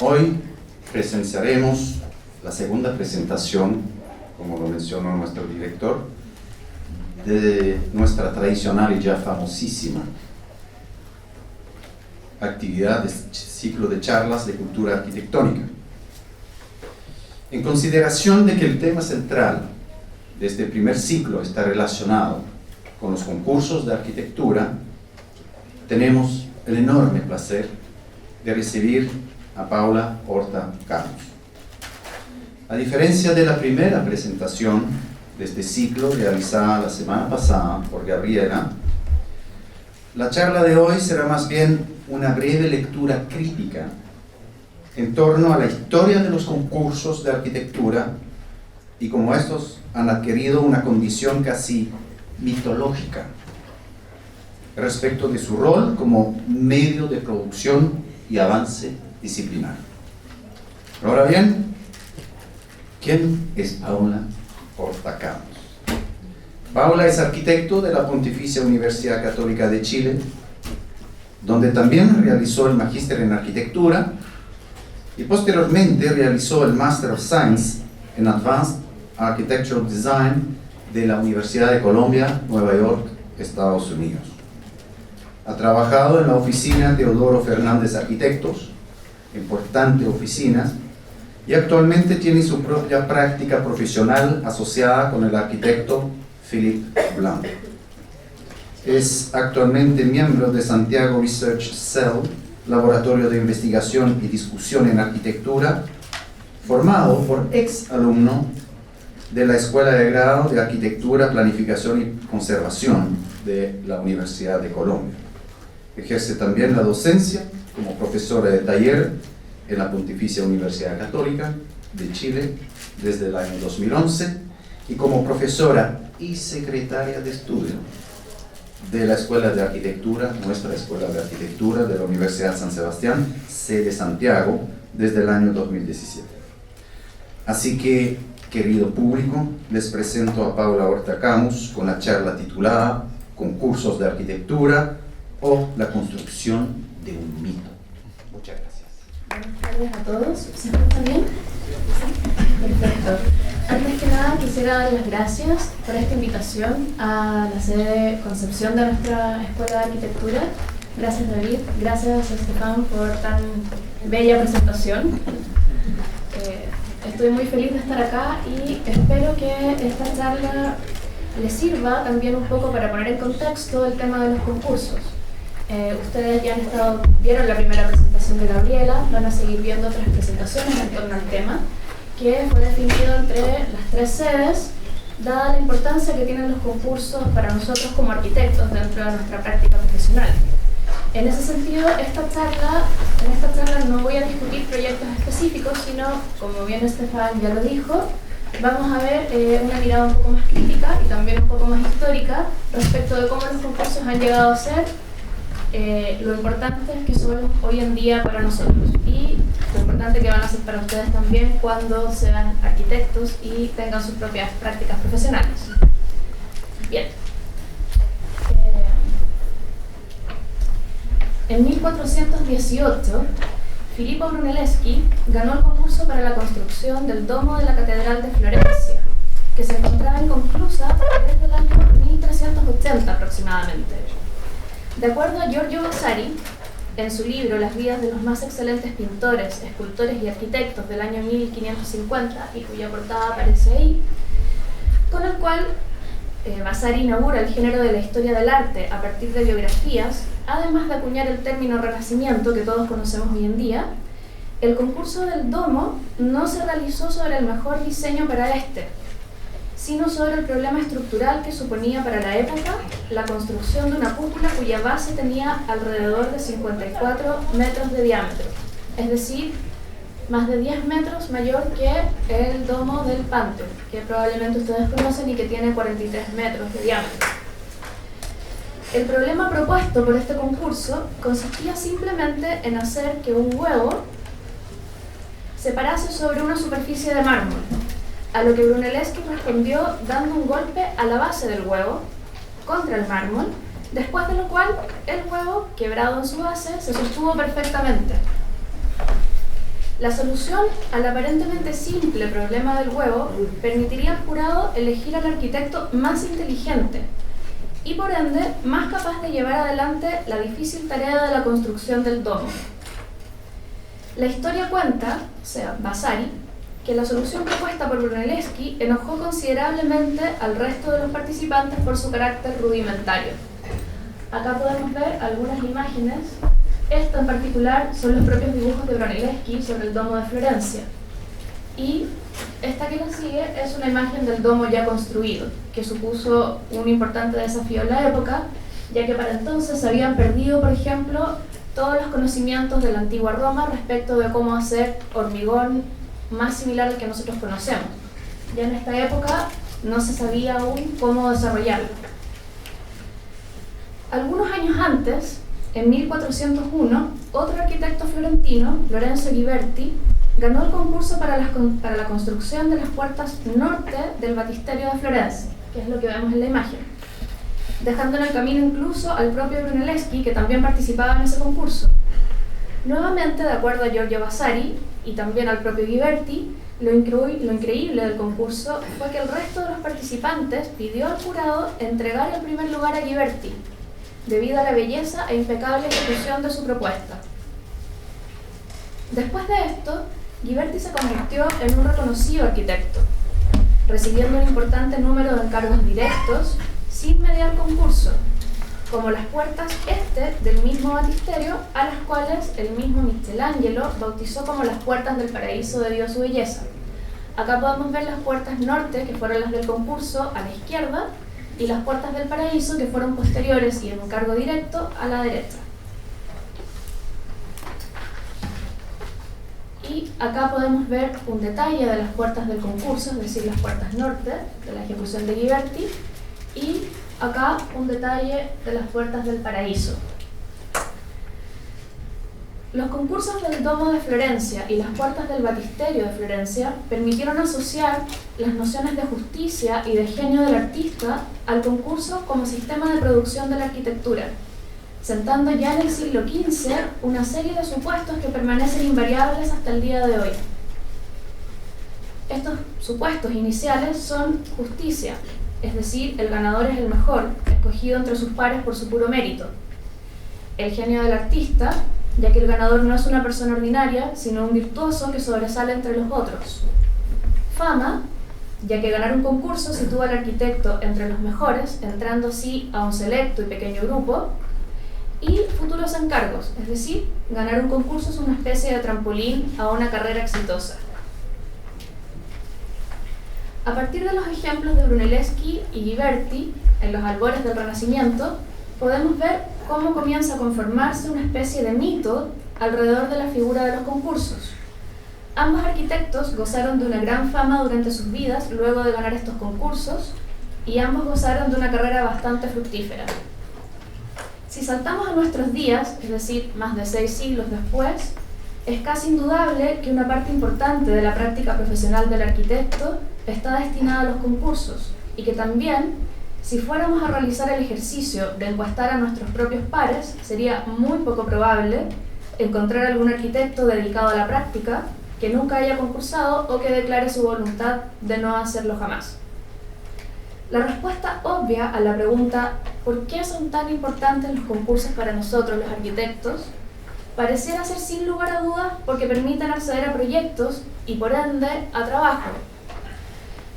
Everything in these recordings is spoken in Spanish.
Hoy presenciaremos la segunda presentación, como lo mencionó nuestro director, de nuestra tradicional y ya famosísima actividad de ciclo de charlas de cultura arquitectónica. En consideración de que el tema central de este primer ciclo está relacionado con los concursos de arquitectura, tenemos el enorme placer de recibir a Paula Horta Camus. A diferencia de la primera presentación de este ciclo realizada la semana pasada por Gabriela, la charla de hoy será más bien una breve lectura crítica en torno a la historia de los concursos de arquitectura y cómo estos han adquirido una condición casi mitológica respecto de su rol como medio de producción y avance disciplinar. Ahora bien, ¿quién es Paula Horta Camus? Paula es arquitecto de la Pontificia Universidad Católica de Chile, donde también realizó el magíster en arquitectura y posteriormente realizó el Master of Science en Advanced Architectural Design de la Universidad de Columbia, Nueva York, Estados Unidos. Ha trabajado en la oficina Teodoro Fernández Arquitectos, importante oficina, y actualmente tiene su propia práctica profesional asociada con el arquitecto Philippe Blanc. Es actualmente miembro de Santiago Research Cell, laboratorio de investigación y discusión en arquitectura, formado por ex alumno de la Escuela de Grado de Arquitectura, Planificación y Conservación de la Universidad de Colombia. Ejerce también la docencia como profesora de taller en la Pontificia Universidad Católica de Chile desde el año 2011 y como profesora y secretaria de estudio de la Escuela de Arquitectura, nuestra Escuela de Arquitectura de la Universidad San Sebastián, sede Santiago, desde el año 2017. Así que, querido público, les presento a Paula Horta Camus con la charla titulada Concursos de Arquitectura o la construcción de un mito. Muchas gracias. Buenas tardes a todos. ¿Se escuchan bien? ¿Sí? Perfecto. Antes que nada quisiera dar las gracias por esta invitación a la sede Concepción de nuestra Escuela de Arquitectura. Gracias David, gracias Estefan por tan bella presentación. Estoy muy feliz de estar acá y espero que esta charla les sirva también un poco para poner en contexto el tema de los concursos. Ustedes ya vieron la primera presentación de Gabriela, van a seguir viendo otras presentaciones en torno al tema, que fue definido entre las tres sedes, dada la importancia que tienen los concursos para nosotros como arquitectos dentro de nuestra práctica profesional. En ese sentido, en esta charla no voy a discutir proyectos específicos, sino, como bien Estefan ya lo dijo, vamos a ver una mirada un poco más crítica y también un poco más histórica respecto de cómo los concursos han llegado a ser lo importante que son hoy en día para nosotros y lo importante que van a ser para ustedes también cuando sean arquitectos y tengan sus propias prácticas profesionales. Bien. En 1418, Filippo Brunelleschi ganó el concurso para la construcción del domo de la Catedral de Florencia, que se encontraba inconclusa desde el año 1380 aproximadamente. De acuerdo a Giorgio Vasari, en su libro Las vidas de los más excelentes pintores, escultores y arquitectos del año 1550, y cuya portada aparece ahí, con el cual Vasari inaugura el género de la historia del arte a partir de biografías, además de acuñar el término Renacimiento que todos conocemos hoy en día, el concurso del domo no se realizó sobre el mejor diseño para este, sino sobre el problema estructural que suponía para la época la construcción de una cúpula cuya base tenía alrededor de 54 metros de diámetro, es decir, más de 10 metros mayor que el domo del Pantheon, que probablemente ustedes conocen y que tiene 43 metros de diámetro. El problema propuesto por este concurso consistía simplemente en hacer que un huevo se parase sobre una superficie de mármol, a lo que Brunelleschi respondió dando un golpe a la base del huevo contra el mármol, después de lo cual el huevo, quebrado en su base, se sostuvo perfectamente. La solución al aparentemente simple problema del huevo permitiría al jurado elegir al arquitecto más inteligente y por ende más capaz de llevar adelante la difícil tarea de la construcción del domo. La historia cuenta, o sea, Vasari, que la solución propuesta por Brunelleschi enojó considerablemente al resto de los participantes por su carácter rudimentario. Acá podemos ver algunas imágenes. Esto en particular son los propios dibujos de Brunelleschi sobre el domo de Florencia. Y esta que le sigue es una imagen del domo ya construido, que supuso un importante desafío en la época, ya que para entonces se habían perdido, por ejemplo, todos los conocimientos de la antigua Roma respecto de cómo hacer hormigón más similar al que nosotros conocemos. Ya en esta época no se sabía aún cómo desarrollarlo. Algunos años antes, en 1401, otro arquitecto florentino, Lorenzo Ghiberti, ganó el concurso para la construcción de las puertas norte del batisterio de Florencia, que es lo que vemos en la imagen, dejando en el camino incluso al propio Brunelleschi, que también participaba en ese concurso. Nuevamente, de acuerdo a Giorgio Vasari y también al propio Ghiberti, lo increíble del concurso fue que el resto de los participantes pidió al jurado entregar el primer lugar a Ghiberti, debido a la belleza e impecable ejecución de su propuesta. Después de esto, Ghiberti se convirtió en un reconocido arquitecto, recibiendo un importante número de encargos directos sin mediar concurso, como las puertas este del mismo batisterio, a las cuales el mismo Michelangelo bautizó como las puertas del paraíso debido a su belleza. Acá podemos ver las puertas norte, que fueron las del concurso, a la izquierda, y las puertas del paraíso, que fueron posteriores y en encargo directo, a la derecha. Y acá podemos ver un detalle de las puertas del concurso, es decir, las puertas norte de la ejecución de Ghiberti, y acá un detalle de las puertas del paraíso. Los concursos del Domo de Florencia y las puertas del Batisterio de Florencia permitieron asociar las nociones de justicia y de genio del artista al concurso como sistema de producción de la arquitectura, sentando ya en el siglo XV una serie de supuestos que permanecen invariables hasta el día de hoy. Estos supuestos iniciales son justicia, es decir, el ganador es el mejor, escogido entre sus pares por su puro mérito. El genio del artista, ya que el ganador no es una persona ordinaria, sino un virtuoso que sobresale entre los otros. Fama, ya que ganar un concurso sitúa al arquitecto entre los mejores, entrando así a un selecto y pequeño grupo. Y futuros encargos, es decir, ganar un concurso es una especie de trampolín a una carrera exitosa. A partir de los ejemplos de Brunelleschi y Ghiberti, en los albores del Renacimiento, podemos ver cómo comienza a conformarse una especie de mito alrededor de la figura de los concursos. Ambos arquitectos gozaron de una gran fama durante sus vidas luego de ganar estos concursos, y ambos gozaron de una carrera bastante fructífera. Si saltamos a nuestros días, es decir, más de 6 siglos después, es casi indudable que una parte importante de la práctica profesional del arquitecto está destinada a los concursos, y que también, si fuéramos a realizar el ejercicio de encuestar a nuestros propios pares, sería muy poco probable encontrar algún arquitecto dedicado a la práctica que nunca haya concursado o que declare su voluntad de no hacerlo jamás. La respuesta obvia a la pregunta ¿por qué son tan importantes los concursos para nosotros los arquitectos? Pareciera ser sin lugar a dudas porque permiten acceder a proyectos y por ende a trabajo.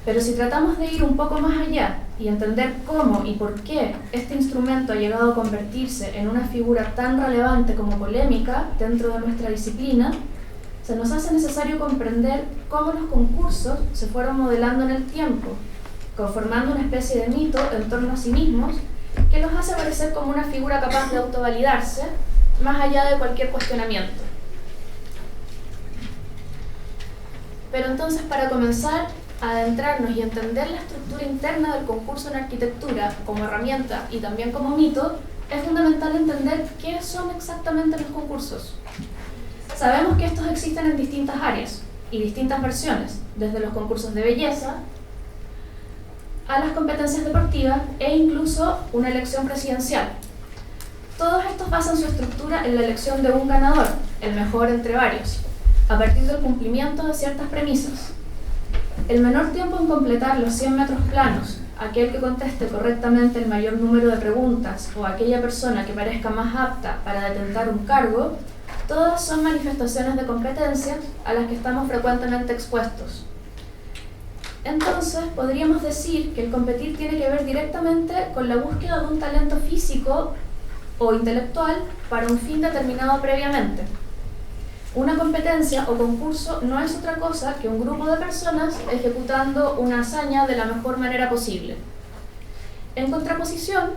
Pero si tratamos de ir un poco más allá y entender cómo y por qué este instrumento ha llegado a convertirse en una figura tan relevante como polémica dentro de nuestra disciplina, se nos hace necesario comprender cómo los concursos se fueron modelando en el tiempo, conformando una especie de mito en torno a sí mismos que los hace parecer como una figura capaz de autovalidarse más allá de cualquier cuestionamiento. Pero entonces, para comenzar a adentrarnos y entender la estructura interna del concurso en arquitectura como herramienta y también como mito, es fundamental entender qué son exactamente los concursos. Sabemos que estos existen en distintas áreas y distintas versiones, desde los concursos de belleza a las competencias deportivas e incluso una elección presidencial. Todos estos basan su estructura en la elección de un ganador, el mejor entre varios. a partir del cumplimiento de ciertas premisas. El menor tiempo en completar los 100 metros planos, aquel que conteste correctamente el mayor número de preguntas o aquella persona que parezca más apta para detentar un cargo, todas son manifestaciones de competencia a las que estamos frecuentemente expuestos. Entonces, podríamos decir que el competir tiene que ver directamente con la búsqueda de un talento físico o intelectual para un fin determinado previamente. Una competencia o concurso no es otra cosa que un grupo de personas ejecutando una hazaña de la mejor manera posible. En contraposición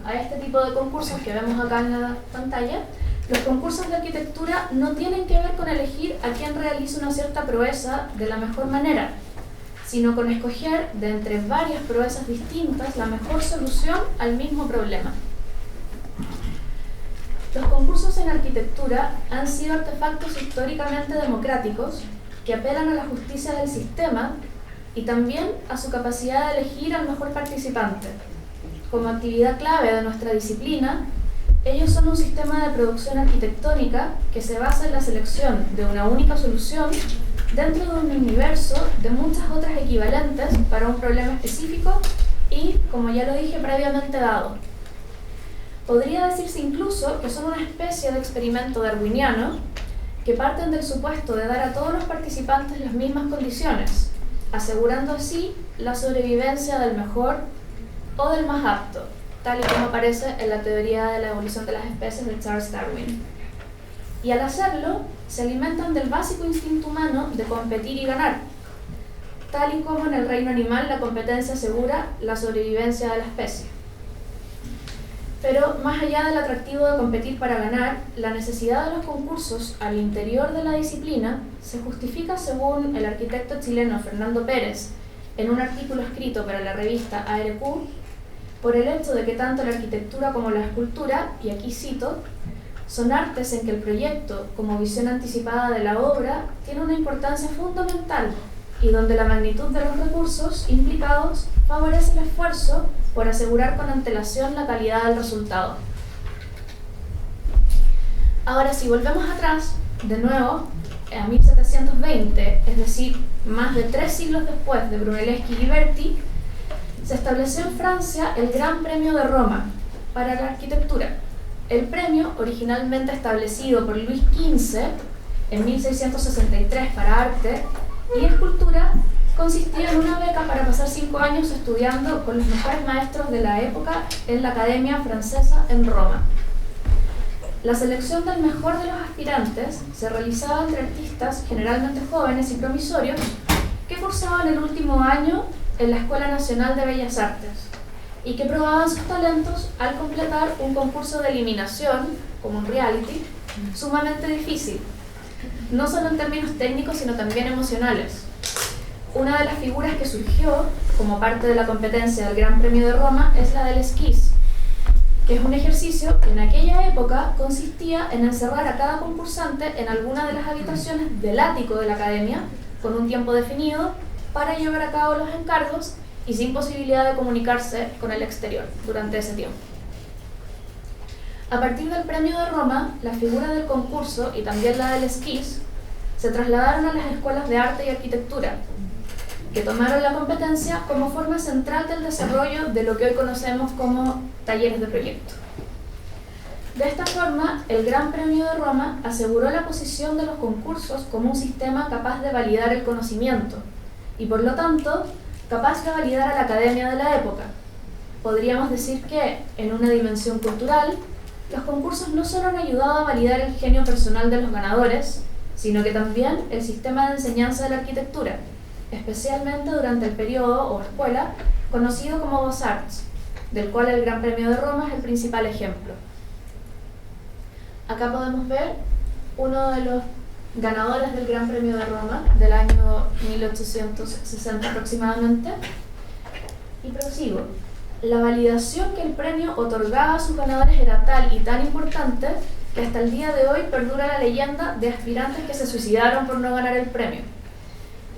a este tipo de concursos que vemos acá en la pantalla, los concursos de arquitectura no tienen que ver con elegir a quién realiza una cierta proeza de la mejor manera, sino con escoger de entre varias proezas distintas la mejor solución al mismo problema. Los concursos en arquitectura han sido artefactos históricamente democráticos que apelan a la justicia del sistema y también a su capacidad de elegir al mejor participante. Como actividad clave de nuestra disciplina, ellos son un sistema de producción arquitectónica que se basa en la selección de una única solución dentro de un universo de muchas otras equivalentes para un problema específico y, como ya lo dije, previamente dado. Podría decirse incluso que son una especie de experimento darwiniano que parten del supuesto de dar a todos los participantes las mismas condiciones, asegurando así la sobrevivencia del mejor o del más apto, tal y como aparece en la teoría de la evolución de las especies de Charles Darwin. Y al hacerlo, se alimentan del básico instinto humano de competir y ganar, tal y como en el reino animal la competencia asegura la sobrevivencia de la especie. Pero más allá del atractivo de competir para ganar, la necesidad de los concursos al interior de la disciplina se justifica, según el arquitecto chileno Fernando Pérez, en un artículo escrito para la revista ARQ, por el hecho de que tanto la arquitectura como la escultura, y aquí cito, son artes en que el proyecto, como visión anticipada de la obra, tiene una importancia fundamental y donde la magnitud de los recursos implicados favorece el esfuerzo por asegurar con antelación la calidad del resultado. Ahora, si volvemos atrás, de nuevo, a 1720, es decir, más de 3 siglos después de Brunelleschi y Ghiberti, se estableció en Francia el Gran Premio de Roma para la arquitectura. El premio, originalmente establecido por Luis XV en 1663 para arte y escultura, consistía en una beca para pasar 5 años estudiando con los mejores maestros de la época en la Academia Francesa en Roma. La selección del mejor de los aspirantes se realizaba entre artistas generalmente jóvenes y promisorios que cursaban el último año en la Escuela Nacional de Bellas Artes y que probaban sus talentos al completar un concurso de eliminación, como un reality, sumamente difícil, no solo en términos técnicos sino también emocionales. Una de las figuras que surgió como parte de la competencia del Gran Premio de Roma es la del esquís, que es un ejercicio que en aquella época consistía en encerrar a cada concursante en alguna de las habitaciones del ático de la academia con un tiempo definido para llevar a cabo los encargos y sin posibilidad de comunicarse con el exterior durante ese tiempo. A partir del Premio de Roma, la figura del concurso y también la del esquís se trasladaron a las escuelas de arte y arquitectura, que tomaron la competencia como forma central del desarrollo de lo que hoy conocemos como talleres de proyecto. De esta forma, el Gran Premio de Roma aseguró la posición de los concursos como un sistema capaz de validar el conocimiento y, por lo tanto, capaz de validar a la academia de la época. Podríamos decir que, en una dimensión cultural, los concursos no solo han ayudado a validar el genio personal de los ganadores, sino que también el sistema de enseñanza de la arquitectura, especialmente durante el periodo o escuela conocido como Beaux-Arts, del cual el Gran Premio de Roma es el principal ejemplo. Acá podemos ver uno de los ganadores del Gran Premio de Roma del año 1860 aproximadamente, y prosigo. La validación que el premio otorgaba a sus ganadores era tal y tan importante que hasta el día de hoy perdura la leyenda de aspirantes que se suicidaron por no ganar el premio.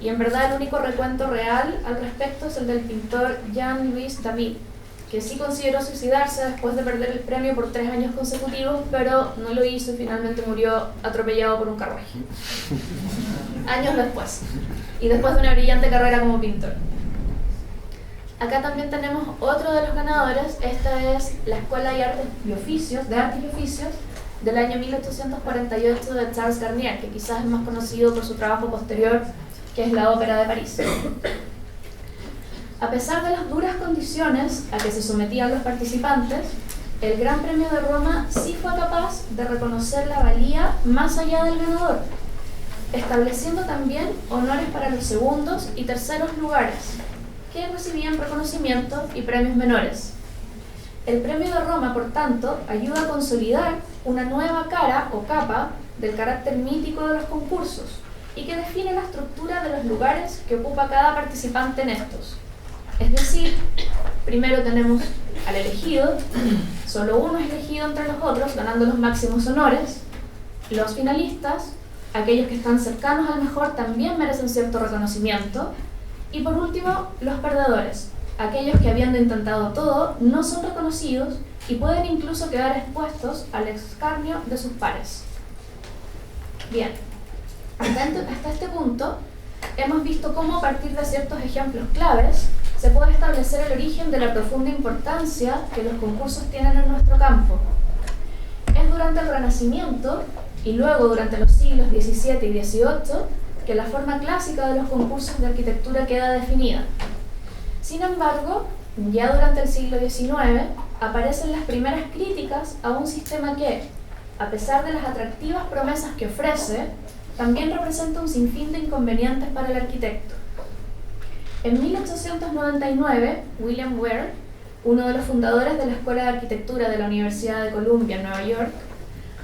Y en verdad el único recuento real al respecto es el del pintor Jean-Louis David, que sí consideró suicidarse después de perder el premio por 3 años consecutivos, pero no lo hizo y finalmente murió atropellado por un carruaje. Años después, y después de una brillante carrera como pintor. Acá también tenemos otro de los ganadores. Esta es la Escuela de Artes y Oficios del año 1848 de Charles Garnier, que quizás es más conocido por su trabajo posterior, que es la Ópera de París. A pesar de las duras condiciones a que se sometían los participantes, el Gran Premio de Roma sí fue capaz de reconocer la valía más allá del ganador, estableciendo también honores para los segundos y terceros lugares, que recibían reconocimiento y premios menores. El Premio de Roma, por tanto, ayuda a consolidar una nueva cara o capa del carácter mítico de los concursos y que define la estructura de los lugares que ocupa cada participante en estos. Es decir, primero tenemos al elegido, solo uno es elegido entre los otros, ganando los máximos honores. Los finalistas, aquellos que están cercanos al mejor, también merecen cierto reconocimiento. Y por último, los perdedores, aquellos que habiendo intentado todo no son reconocidos y pueden incluso quedar expuestos al escarnio de sus pares. Bien, hasta este punto hemos visto cómo a partir de ciertos ejemplos claves se puede establecer el origen de la profunda importancia que los concursos tienen en nuestro campo. Es durante el Renacimiento y luego durante los siglos XVII y XVIII que la forma clásica de los concursos de arquitectura queda definida. Sin embargo, ya durante el siglo XIX aparecen las primeras críticas a un sistema que, a pesar de las atractivas promesas que ofrece, también representa un sinfín de inconvenientes para el arquitecto. En 1899, William Ware, uno de los fundadores de la Escuela de Arquitectura de la Universidad de Columbia en Nueva York,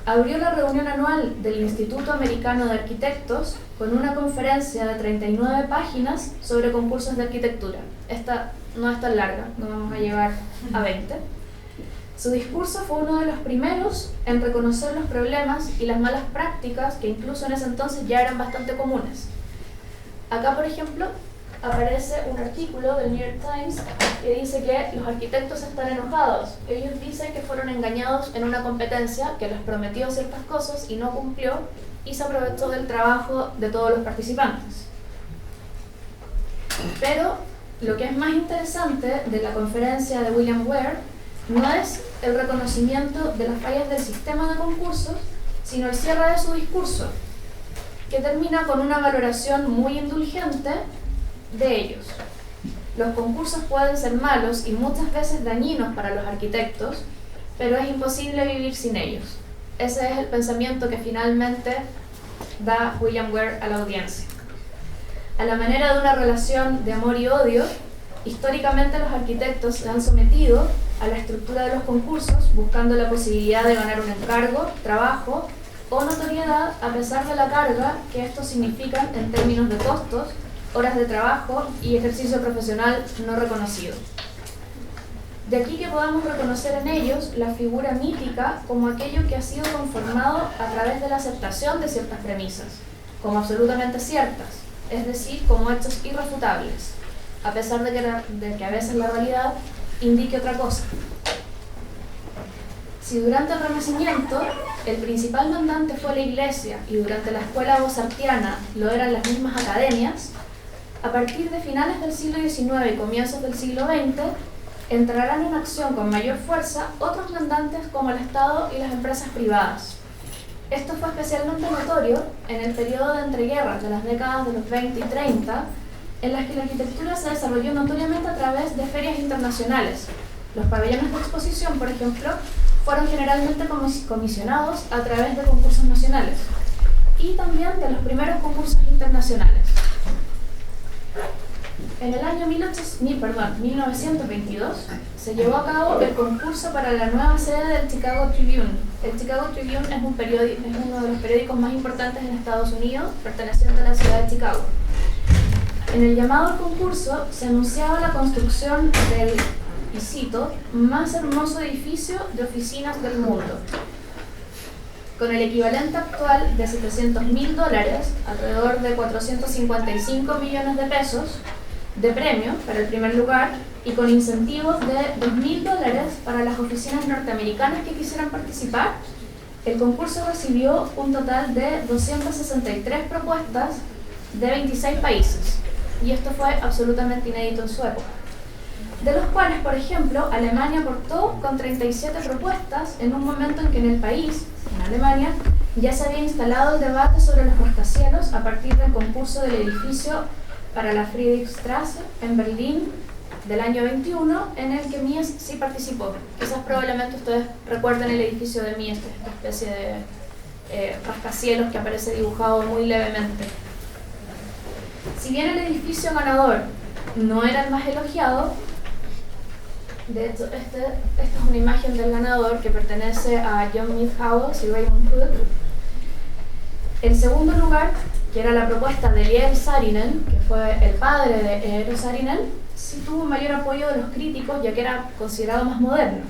abrió la reunión anual del Instituto Americano de Arquitectos con una conferencia de 39 páginas sobre concursos de arquitectura. Esta no es tan larga, no vamos a llegar a 20. Su discurso fue uno de los primeros en reconocer los problemas y las malas prácticas que incluso en ese entonces ya eran bastante comunes. Acá, por ejemplo, aparece un artículo del New York Times que dice que los arquitectos están enojados. Ellos dicen que fueron engañados en una competencia que les prometió ciertas cosas y no cumplió y se aprovechó del trabajo de todos los participantes. Pero lo que es más interesante de la conferencia de William Ware no es el reconocimiento de las fallas del sistema de concursos, sino el cierre de su discurso, que termina con una valoración muy indulgente de ellos. Los concursos pueden ser malos y muchas veces dañinos para los arquitectos, pero es imposible vivir sin ellos. Ese es el pensamiento que finalmente da William Ware a la audiencia. A la manera de una relación de amor y odio, históricamente los arquitectos se han sometido a la estructura de los concursos buscando la posibilidad de ganar un encargo, trabajo o notoriedad a pesar de la carga que estos significan en términos de costos, horas de trabajo y ejercicio profesional no reconocido. De aquí que podamos reconocer en ellos la figura mítica como aquello que ha sido conformado a través de la aceptación de ciertas premisas, como absolutamente ciertas, es decir, como hechos irrefutables, a pesar de que a veces la realidad indique otra cosa. Si durante el Renacimiento el principal mandante fue la Iglesia y durante la escuela mozartiana lo eran las mismas academias, a partir de finales del siglo XIX y comienzos del siglo XX, entrarán en acción con mayor fuerza otros mandantes como el Estado y las empresas privadas. Esto fue especialmente notorio en el periodo de entreguerras de las décadas de los 20 y 30, en las que la arquitectura se desarrolló notoriamente a través de ferias internacionales. Los pabellones de exposición, por ejemplo, fueron generalmente comisionados a través de concursos nacionales y también de los primeros concursos internacionales. En el año 1922 se llevó a cabo el concurso para la nueva sede del Chicago Tribune. El Chicago Tribune es uno de los periódicos más importantes en Estados Unidos, perteneciente a la ciudad de Chicago. En el llamado concurso se anunciaba la construcción del, y cito, más hermoso edificio de oficinas del mundo, con el equivalente actual de $700.000, alrededor de 455 millones de pesos, de premio para el primer lugar y con incentivos de $2.000 para las oficinas norteamericanas que quisieran participar, el concurso recibió un total de 263 propuestas de 26 países, y esto fue absolutamente inédito en su época, de los cuales, por ejemplo, Alemania aportó con 37 propuestas en un momento en que en el país, en Alemania, ya se había instalado el debate sobre los rascacielos a partir del concurso del edificio para la Friedrichstraße en Berlín del año 21, en el que Mies sí participó. Quizás probablemente ustedes recuerden el edificio de Mies, esta especie de rascacielos que aparece dibujado muy levemente. Si bien el edificio ganador no era el más elogiado, de hecho esta es una imagen del ganador que pertenece a John Midhouse y Raymond Hood. El segundo lugar, que era la propuesta de Eero Saarinen, que fue el padre de Eero Saarinen, sí tuvo mayor apoyo de los críticos, ya que era considerado más moderno.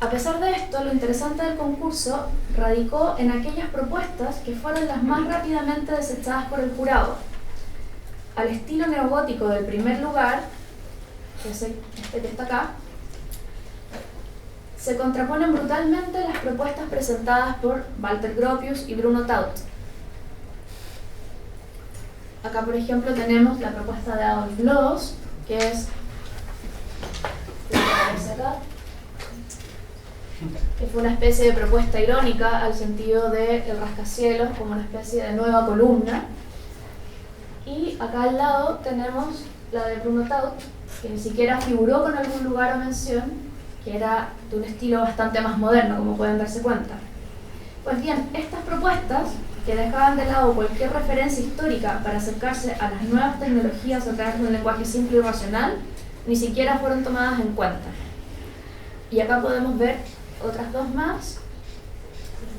A pesar de esto, lo interesante del concurso radicó en aquellas propuestas que fueron las más rápidamente desechadas por el jurado. Al estilo neogótico del primer lugar, que es este que está acá, se contraponen brutalmente las propuestas presentadas por Walter Gropius y Bruno Taut. Acá, por ejemplo, tenemos la propuesta de Adolf Loos, que es acá, que fue una especie de propuesta irónica al sentido de el rascacielos como una especie de nueva columna. Y acá al lado tenemos la de Bruno Taut, que ni siquiera figuró con algún lugar o mención, que era de un estilo bastante más moderno, como pueden darse cuenta. Pues bien, estas propuestas, que dejaban de lado cualquier referencia histórica para acercarse a las nuevas tecnologías a través de un lenguaje simple y racional, ni siquiera fueron tomadas en cuenta. Y acá podemos ver otras dos más,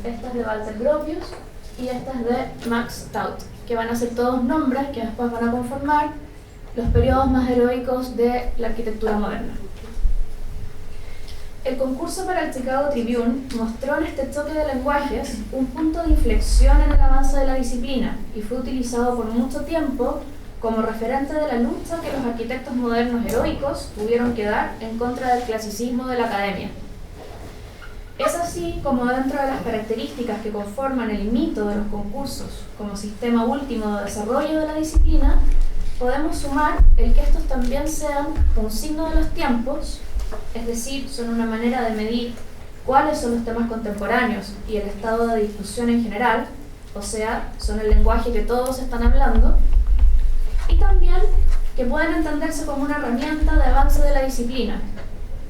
estas de Walter Gropius y estas de Max Taut, que van a ser todos nombres que después van a conformar los periodos más heroicos de la arquitectura moderna. El concurso para el Chicago Tribune mostró en este choque de lenguajes un punto de inflexión en el avance de la disciplina y fue utilizado por mucho tiempo como referente de la lucha que los arquitectos modernos heroicos tuvieron que dar en contra del clasicismo de la academia. Es así como dentro de las características que conforman el mito de los concursos como sistema último de desarrollo de la disciplina, podemos sumar el que estos también sean un signo de los tiempos, es decir, son una manera de medir cuáles son los temas contemporáneos y el estado de discusión en general, o sea, son el lenguaje que todos están hablando, y también que pueden entenderse como una herramienta de avance de la disciplina.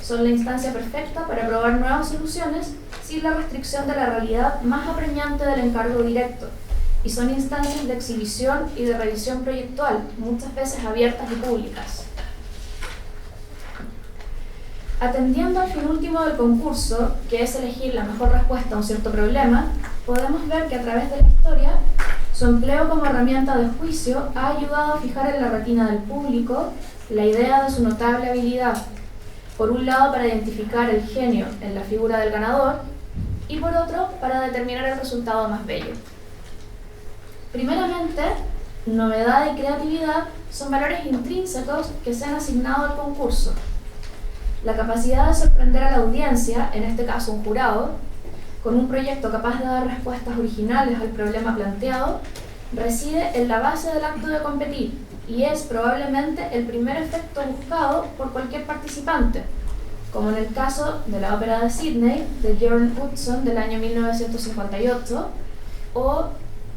Son la instancia perfecta para probar nuevas soluciones sin la restricción de la realidad más apremiante del encargo directo, y son instancias de exhibición y de revisión proyectual, muchas veces abiertas y públicas. Atendiendo al fin último del concurso, que es elegir la mejor respuesta a un cierto problema, podemos ver que a través de la historia, su empleo como herramienta de juicio ha ayudado a fijar en la retina del público la idea de su notable habilidad, por un lado para identificar el genio en la figura del ganador, y por otro para determinar el resultado más bello. Primeramente, novedad y creatividad son valores intrínsecos que se han asignado al concurso. La capacidad de sorprender a la audiencia, en este caso un jurado, con un proyecto capaz de dar respuestas originales al problema planteado, reside en la base del acto de competir y es probablemente el primer efecto buscado por cualquier participante, como en el caso de la ópera de Sydney de Björn Utzon del año 1958 o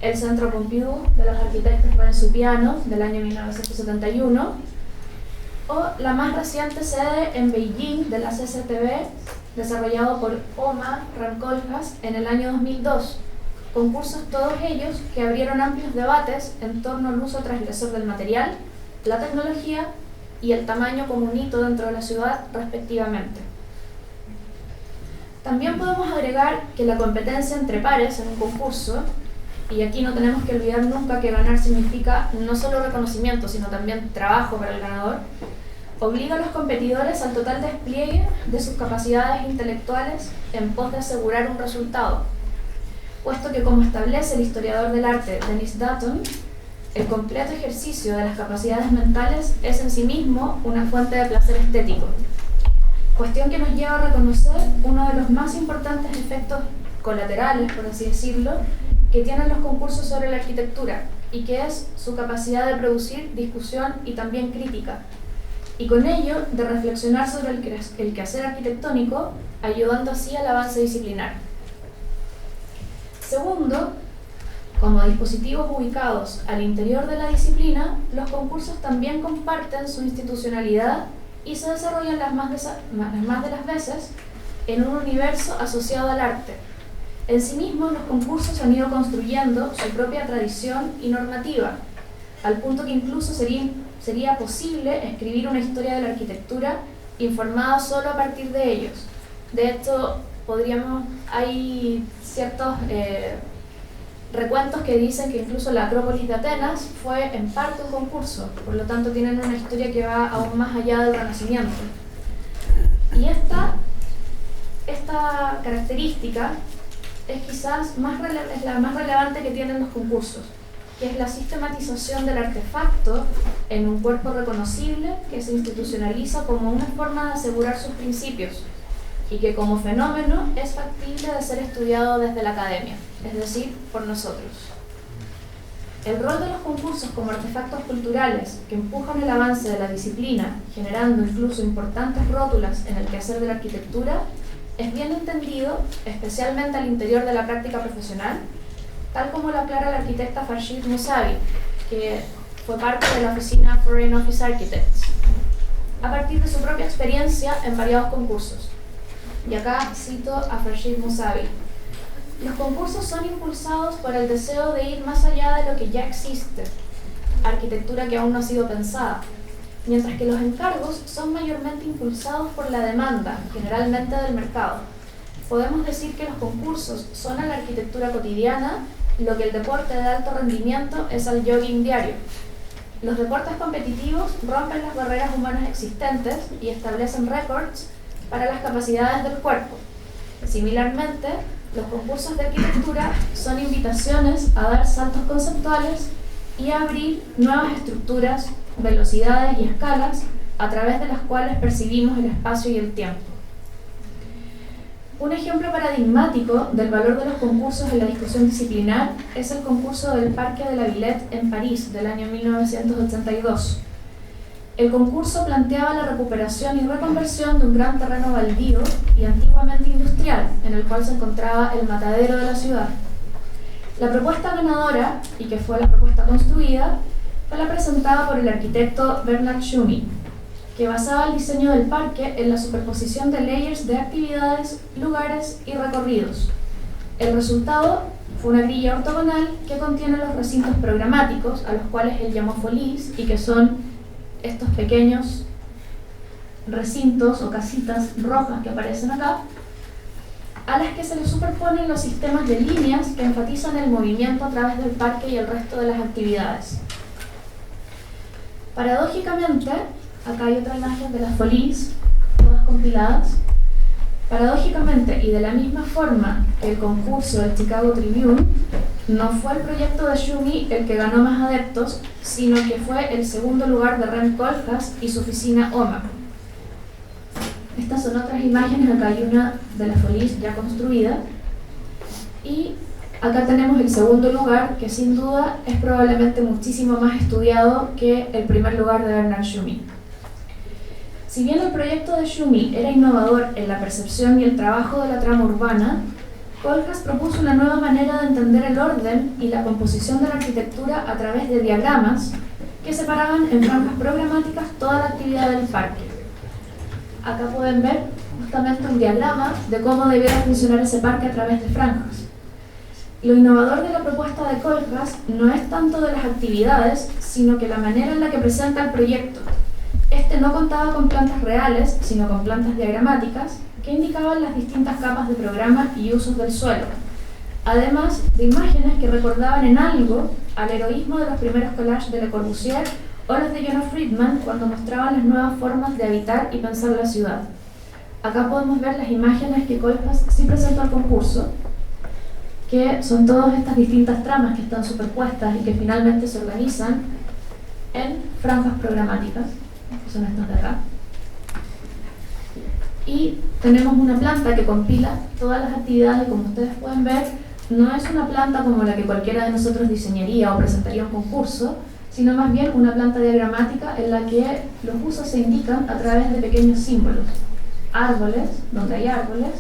el Centro Pompidou de los arquitectos Rennes-Piano del año 1971, o la más reciente sede en Beijing de la CCTV, desarrollado por Oma Rancoljas en el año 2002. Concursos todos ellos que abrieron amplios debates en torno al uso transgresor del material, la tecnología y el tamaño como un hito dentro de la ciudad, respectivamente. También podemos agregar que la competencia entre pares en un concurso, y aquí no tenemos que olvidar nunca que ganar significa no solo reconocimiento, sino también trabajo para el ganador, obliga a los competidores al total despliegue de sus capacidades intelectuales en pos de asegurar un resultado, puesto que, como establece el historiador del arte Denis Dutton, el completo ejercicio de las capacidades mentales es en sí mismo una fuente de placer estético, cuestión que nos lleva a reconocer uno de los más importantes efectos colaterales, por así decirlo, que tienen los concursos sobre la arquitectura, y que es su capacidad de producir discusión y también crítica, y con ello de reflexionar sobre el quehacer arquitectónico, ayudando así al avance disciplinar. Segundo, como dispositivos ubicados al interior de la disciplina, los concursos también comparten su institucionalidad y se desarrollan las más de las veces en un universo asociado al arte. En sí mismos, los concursos han ido construyendo su propia tradición y normativa, al punto que incluso sería posible escribir una historia de la arquitectura informada solo a partir de ellos. De hecho, hay ciertos recuentos que dicen que incluso la Acrópolis de Atenas fue en parte un concurso, por lo tanto tienen una historia que va aún más allá del Renacimiento. Y esta característica es quizás es la más relevante que tienen los concursos, que es la sistematización del artefacto en un cuerpo reconocible que se institucionaliza como una forma de asegurar sus principios y que como fenómeno es factible de ser estudiado desde la academia, es decir, por nosotros. El rol de los concursos como artefactos culturales que empujan el avance de la disciplina, generando incluso importantes rótulas en el quehacer de la arquitectura, es bien entendido, especialmente al interior de la práctica profesional, tal como lo aclara la arquitecta Farshid Mousavi, que fue parte de la oficina Foreign Office Architects, a partir de su propia experiencia en variados concursos. Y acá cito a Farshid Mousavi: los concursos son impulsados por el deseo de ir más allá de lo que ya existe, arquitectura que aún no ha sido pensada, mientras que los encargos son mayormente impulsados por la demanda, generalmente del mercado. Podemos decir que los concursos son a la arquitectura cotidiana lo que el deporte de alto rendimiento es al jogging diario. Los deportes competitivos rompen las barreras humanas existentes y establecen récords para las capacidades del cuerpo. Similarmente, los concursos de arquitectura son invitaciones a dar saltos conceptuales y a abrir nuevas estructuras, velocidades y escalas a través de las cuales percibimos el espacio y el tiempo. Un ejemplo paradigmático del valor de los concursos en la discusión disciplinar es el concurso del Parque de la Villette en París del año 1982. El concurso planteaba la recuperación y reconversión de un gran terreno baldío y antiguamente industrial, en el cual se encontraba el matadero de la ciudad. La propuesta ganadora, y que fue la propuesta construida, fue la presentada por el arquitecto Bernard Tschumi, que basaba el diseño del parque en la superposición de layers de actividades, lugares y recorridos. El resultado fue una grilla ortogonal que contiene los recintos programáticos, a los cuales él llamó folies, y que son estos pequeños recintos o casitas rojas que aparecen acá, a las que se le superponen los sistemas de líneas que enfatizan el movimiento a través del parque y el resto de las actividades. Paradójicamente, acá hay otra imagen de las folies, todas compiladas. Paradójicamente, y de la misma forma que el concurso del Chicago Tribune, no fue el proyecto de Tschumi el que ganó más adeptos, sino que fue el segundo lugar de Rem Koolhaas y su oficina OMA. Estas son otras imágenes, acá hay una de las folies ya construida, y acá tenemos el segundo lugar, que sin duda es probablemente muchísimo más estudiado que el primer lugar de Bernard Tschumi. Si bien el proyecto de Tschumi era innovador en la percepción y el trabajo de la trama urbana, Koolhaas propuso una nueva manera de entender el orden y la composición de la arquitectura a través de diagramas que separaban en franjas programáticas toda la actividad del parque. Acá pueden ver justamente un diagrama de cómo debiera funcionar ese parque a través de franjas. Lo innovador de la propuesta de Koolhaas no es tanto de las actividades, sino que la manera en la que presenta el proyecto. Este no contaba con plantas reales, sino con plantas diagramáticas que indicaban las distintas capas de programa y usos del suelo, además de imágenes que recordaban en algo al heroísmo de los primeros collages de Le Corbusier o los de Jonas Friedman cuando mostraban las nuevas formas de habitar y pensar la ciudad. Acá podemos ver las imágenes que Koolhaas sí presentó al concurso, que son todas estas distintas tramas que están superpuestas y que finalmente se organizan en franjas programáticas, que son estas de acá. Y tenemos una planta que compila todas las actividades, y como ustedes pueden ver, no es una planta como la que cualquiera de nosotros diseñaría o presentaría un concurso, sino más bien una planta diagramática en la que los usos se indican a través de pequeños símbolos. Árboles, donde hay árboles,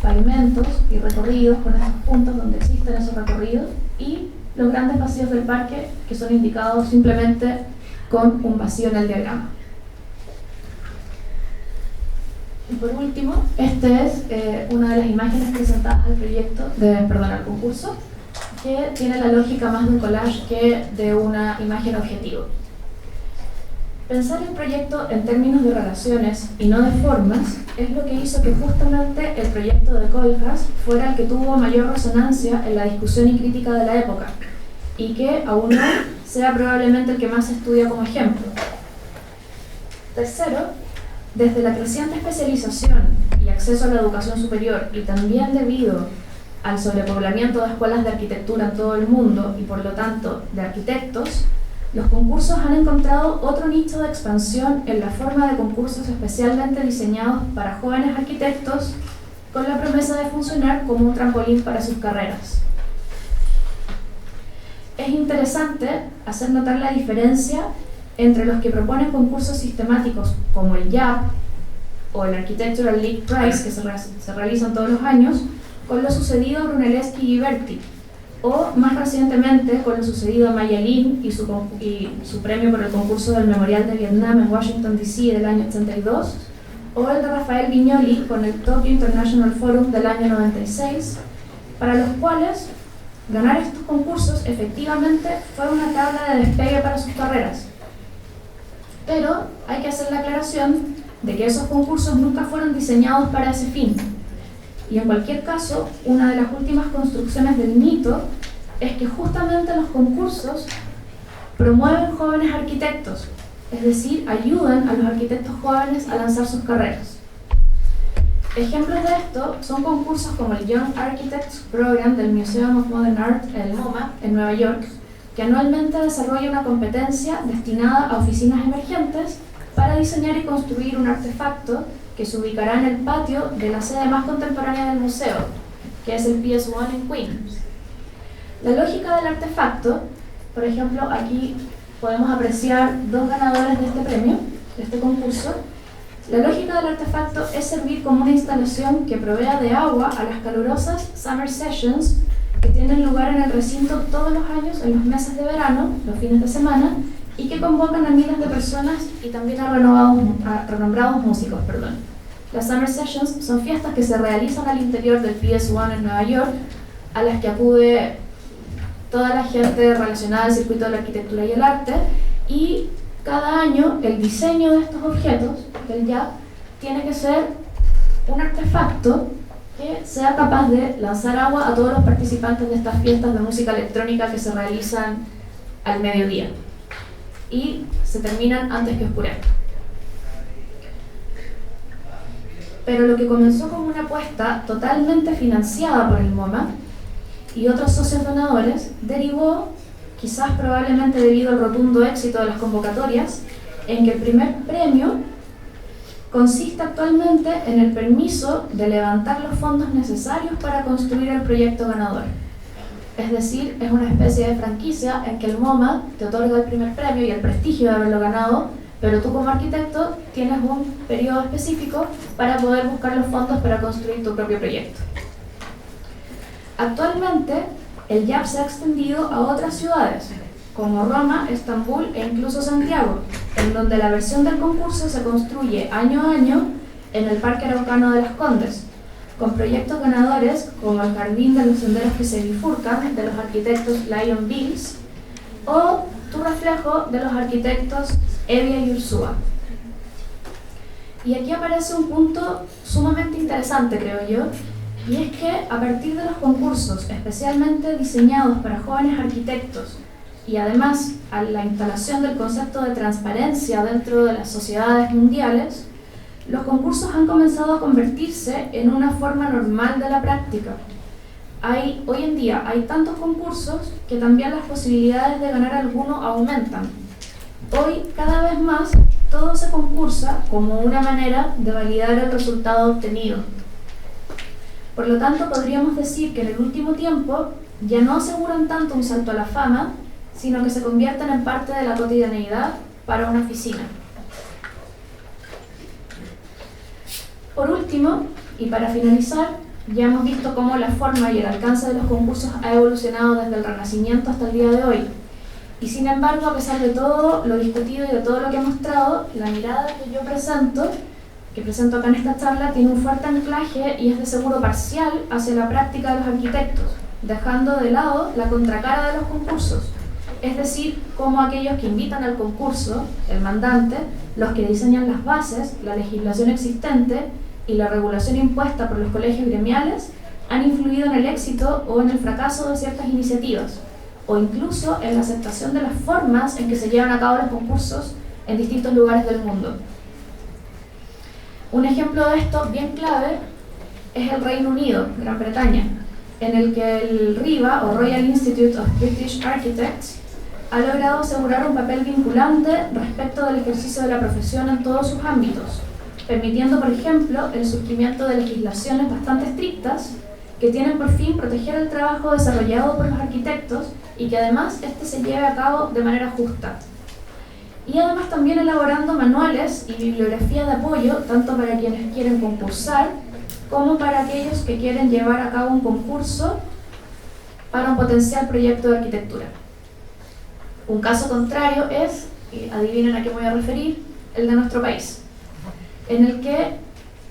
pavimentos y recorridos con esos puntos donde existen esos recorridos, y los grandes vacíos del parque que son indicados simplemente con un vacío en el diagrama. Y por último, esta es una de las imágenes presentadas al concurso, que tiene la lógica más de un collage que de una imagen objetivo. Pensar el proyecto en términos de relaciones y no de formas es lo que hizo que justamente el proyecto de Kohlhaas fuera el que tuvo mayor resonancia en la discusión y crítica de la época, y que aún hoy sea probablemente el que más se estudia como ejemplo. Tercero, desde la creciente especialización y acceso a la educación superior, y también debido al sobrepoblamiento de escuelas de arquitectura en todo el mundo y por lo tanto de arquitectos, los concursos han encontrado otro nicho de expansión en la forma de concursos especialmente diseñados para jóvenes arquitectos, con la promesa de funcionar como un trampolín para sus carreras. Es interesante hacer notar la diferencia entre los que proponen concursos sistemáticos como el JAP o el Architectural League Prize, que se realizan todos los años, con lo sucedido a Brunelleschi y Ghiberti, o más recientemente con lo sucedido a Maya Lin y su premio por el concurso del Memorial de Vietnam en Washington DC del año 82, o el de Rafael Viñoli con el Tokyo International Forum del año 96, para los cuales ganar estos concursos efectivamente fue una tabla de despegue para sus carreras. Pero hay que hacer la aclaración de que esos concursos nunca fueron diseñados para ese fin. Y en cualquier caso, una de las últimas construcciones del mito es que justamente los concursos promueven jóvenes arquitectos, es decir, ayudan a los arquitectos jóvenes a lanzar sus carreras. Ejemplos de esto son concursos como el Young Architects Program del Museum of Modern Art, el MoMA, en Nueva York, que anualmente desarrolla una competencia destinada a oficinas emergentes para diseñar y construir un artefacto que se ubicará en el patio de la sede más contemporánea del museo, que es el PS1 en Queens. La lógica del artefacto, por ejemplo, aquí podemos apreciar dos ganadores de este premio, de este concurso. La lógica del artefacto es servir como una instalación que provea de agua a las calurosas Summer Sessions que tienen lugar en el recinto todos los años en los meses de verano, los fines de semana, y que convocan a miles de personas y también a renombrados músicos. Las Summer Sessions son fiestas que se realizan al interior del PS1 en Nueva York, a las que acude toda la gente relacionada al circuito de la arquitectura y el arte, y cada año el diseño de estos objetos del JAP tiene que ser un artefacto que sea capaz de lanzar agua a todos los participantes de estas fiestas de música electrónica que se realizan al mediodía y se terminan antes que oscurezca. Pero lo que comenzó como una apuesta totalmente financiada por el MoMA y otros socios donadores derivó, quizás probablemente debido al rotundo éxito de las convocatorias, en que el primer premio consiste actualmente en el permiso de levantar los fondos necesarios para construir el proyecto ganador. Es decir, es una especie de franquicia en que el MoMA te otorga el primer premio y el prestigio de haberlo ganado, pero tú como arquitecto tienes un periodo específico para poder buscar los fondos para construir tu propio proyecto. Actualmente, el JAP se ha extendido a otras ciudades, como Roma, Estambul e incluso Santiago, en donde la versión del concurso se construye año a año en el Parque Araucano de las Condes, con proyectos ganadores como el Jardín de los Senderos que se bifurcan de los arquitectos Lion Bills o Tu Reflejo de los arquitectos Evia y Ursúa. Y aquí aparece un punto sumamente interesante, creo yo, y es que a partir de los concursos especialmente diseñados para jóvenes arquitectos y además a la instalación del concepto de transparencia dentro de las sociedades mundiales, los concursos han comenzado a convertirse en una forma normal de la práctica. hoy en día hay tantos concursos que también las posibilidades de ganar alguno aumentan. Hoy, cada vez más, todo se concursa como una manera de validar el resultado obtenido. Por lo tanto, podríamos decir que en el último tiempo ya no aseguran tanto un salto a la fama, sino que se convierten en parte de la cotidianeidad para una oficina. Por último, y para finalizar, ya hemos visto cómo la forma y el alcance de los concursos ha evolucionado desde el Renacimiento hasta el día de hoy. Y sin embargo, a pesar de todo lo discutido y de todo lo que he mostrado, la mirada que yo presento acá en esta charla, tiene un fuerte anclaje y es de seguro parcial hacia la práctica de los arquitectos, dejando de lado la contracara de los concursos, es decir, cómo aquellos que invitan al concurso, el mandante, los que diseñan las bases, la legislación existente y la regulación impuesta por los colegios gremiales, han influido en el éxito o en el fracaso de ciertas iniciativas, o incluso en la aceptación de las formas en que se llevan a cabo los concursos en distintos lugares del mundo. Un ejemplo de esto bien clave es el Reino Unido, Gran Bretaña, en el que el RIBA, o Royal Institute of British Architects, ha logrado asegurar un papel vinculante respecto del ejercicio de la profesión en todos sus ámbitos, permitiendo, por ejemplo, el surgimiento de legislaciones bastante estrictas que tienen por fin proteger el trabajo desarrollado por los arquitectos y que además este se lleve a cabo de manera justa. Y además también elaborando manuales y bibliografía de apoyo tanto para quienes quieren concursar como para aquellos que quieren llevar a cabo un concurso para un potencial proyecto de arquitectura. Un caso contrario es, y adivinen a qué me voy a referir, el de nuestro país, en el que,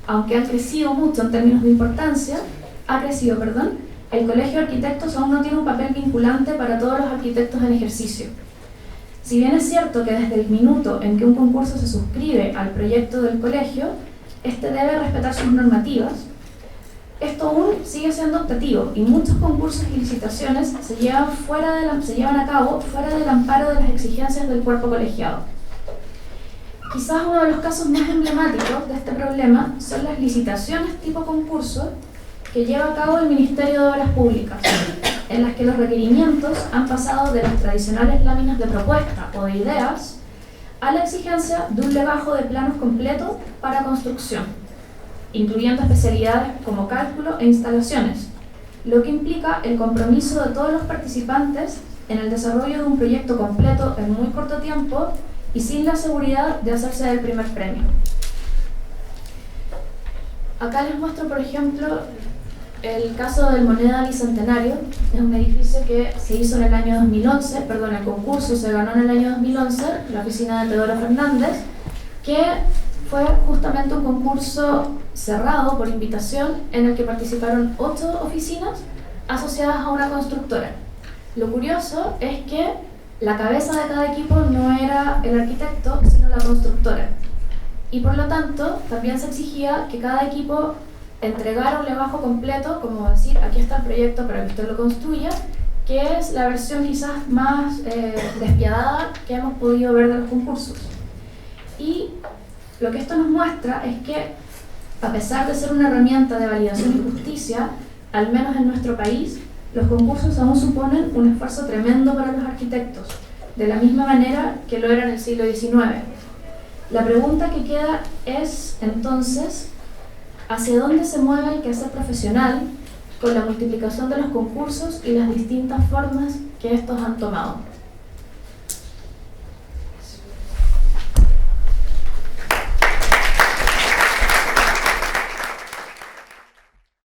aunque ha crecido mucho en términos de importancia, el Colegio de Arquitectos aún no tiene un papel vinculante para todos los arquitectos en ejercicio. Si bien es cierto que desde el minuto en que un concurso se suscribe al proyecto del colegio, este debe respetar sus normativas, esto aún sigue siendo optativo y muchos concursos y licitaciones se llevan a cabo fuera del amparo de las exigencias del cuerpo colegiado. Quizás uno de los casos más emblemáticos de este problema son las licitaciones tipo concurso que lleva a cabo el Ministerio de Obras Públicas, en las que los requerimientos han pasado de las tradicionales láminas de propuesta o de ideas a la exigencia de un legajo de planos completo para construcción, incluyendo especialidades como cálculo e instalaciones, lo que implica el compromiso de todos los participantes en el desarrollo de un proyecto completo en muy corto tiempo y sin la seguridad de hacerse del primer premio. Acá les muestro, por ejemplo, el caso del Moneda Bicentenario. Es un edificio que se hizo en el año 2011, el concurso se ganó en el año 2011, la oficina de Teodoro Fernández, que fue justamente un concurso cerrado por invitación en el que participaron 8 oficinas asociadas a una constructora. Lo curioso es que la cabeza de cada equipo no era el arquitecto, sino la constructora. Y por lo tanto, también se exigía que cada equipo entregara un legajo completo, como decir, aquí está el proyecto para que usted lo construya, que es la versión quizás más despiadada que hemos podido ver de los concursos. Y lo que esto nos muestra es que, a pesar de ser una herramienta de validación y justicia, al menos en nuestro país, los concursos aún suponen un esfuerzo tremendo para los arquitectos, de la misma manera que lo era en el siglo XIX. La pregunta que queda es, entonces, ¿hacia dónde se mueve el quehacer profesional con la multiplicación de los concursos y las distintas formas que estos han tomado?